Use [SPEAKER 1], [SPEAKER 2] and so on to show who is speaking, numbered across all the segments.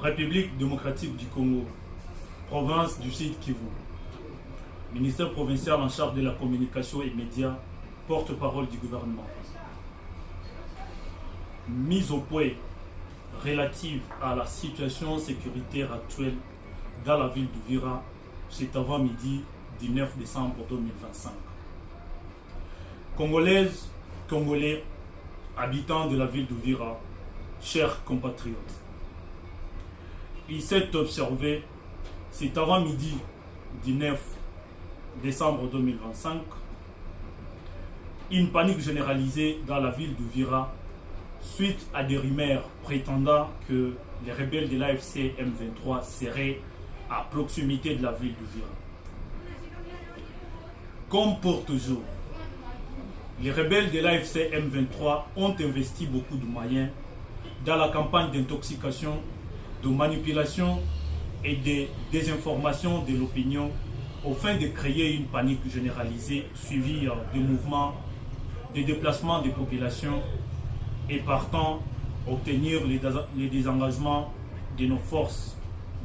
[SPEAKER 1] République démocratique du Congo, province du Sud Kivu, ministère provincial en charge de la communication et médias, porte-parole du gouvernement. Mise au point relative à la situation sécuritaire actuelle dans la ville d'Uvira, c'est avant-midi du 9 décembre 2025. Congolaises, Congolais, habitants de la ville d'Uvira, chers compatriotes, il s'est observé, c'est avant-midi du 9 décembre 2025, une panique généralisée dans la ville d'Uvira suite à des rumeurs prétendant que les rebelles de l'AFC M23 seraient à proximité de la ville d'Uvira. Comme pour toujours, les rebelles de l'AFC M23 ont investi beaucoup de moyens dans la campagne d'intoxication, de manipulation et de désinformation de l'opinion au fin de créer une panique généralisée suivie de mouvements, de déplacements des populations et partant obtenir les désengagements de nos forces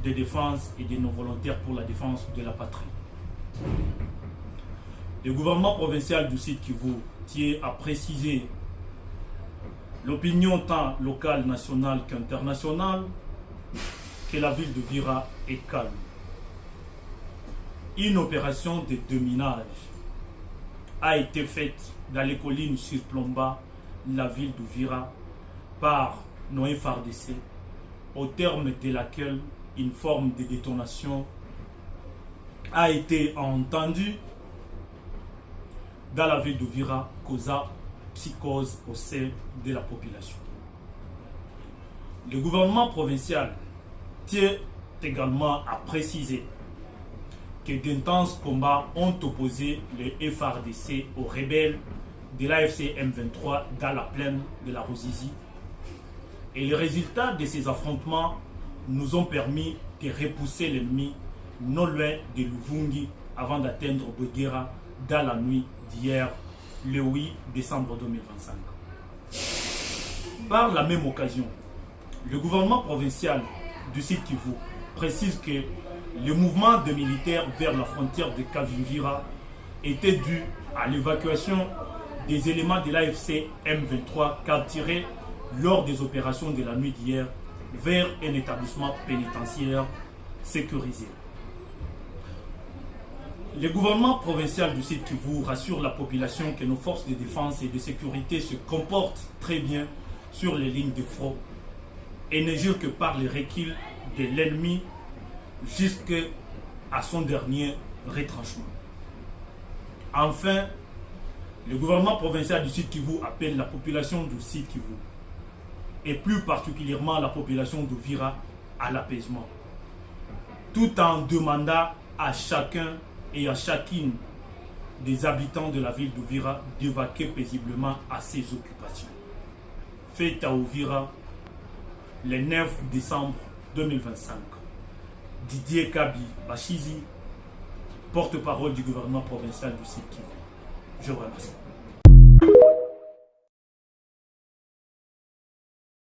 [SPEAKER 1] de défense et de nos volontaires pour la défense de la patrie. Le gouvernement provincial du Sud Kivu tient à préciser l'opinion tant locale, nationale qu'internationale que la ville de Uvira est calme. Une opération de déminage a été faite dans les collines surplombant la ville d'Uvira par nos FARDC, au terme de laquelle une forme de détonation a été entendue dans la ville d'Uvira, causant psychose au sein de la population. Le gouvernement provincial tient également à préciser que d'intenses combats ont opposé les FARDC aux rebelles de l'AFC M23 dans la plaine de la Ruzizi. Et les résultats de ces affrontements nous ont permis de repousser l'ennemi non loin de Luvungi avant d'atteindre Bwegera dans la nuit d'hier, le 8 décembre 2025. Par la même occasion, le gouvernement provincial du Sud Kivu précise que le mouvement de militaires vers la frontière de Kavivira était dû à l'évacuation des éléments de l'AFC M23 capturés lors des opérations de la nuit d'hier vers un établissement pénitentiaire sécurisé. Le gouvernement provincial du Sud Kivu rassure la population que nos forces de défense et de sécurité se comportent très bien sur les lignes de front et ne jure que par le recul de l'ennemi jusqu'à son dernier retranchement. Enfin, le gouvernement provincial du Sud Kivu appelle la population du Sud Kivu et plus particulièrement la population d'Uvira à l'apaisement, tout en demandant à chacun et à chacune des habitants de la ville d'Uvira d'évacuer paisiblement à ses occupations. Fait à Uvira le 9 décembre 2025. Didier Kabi Bachizi, porte-parole du gouvernement provincial du Sud Kivu. Je vous remercie.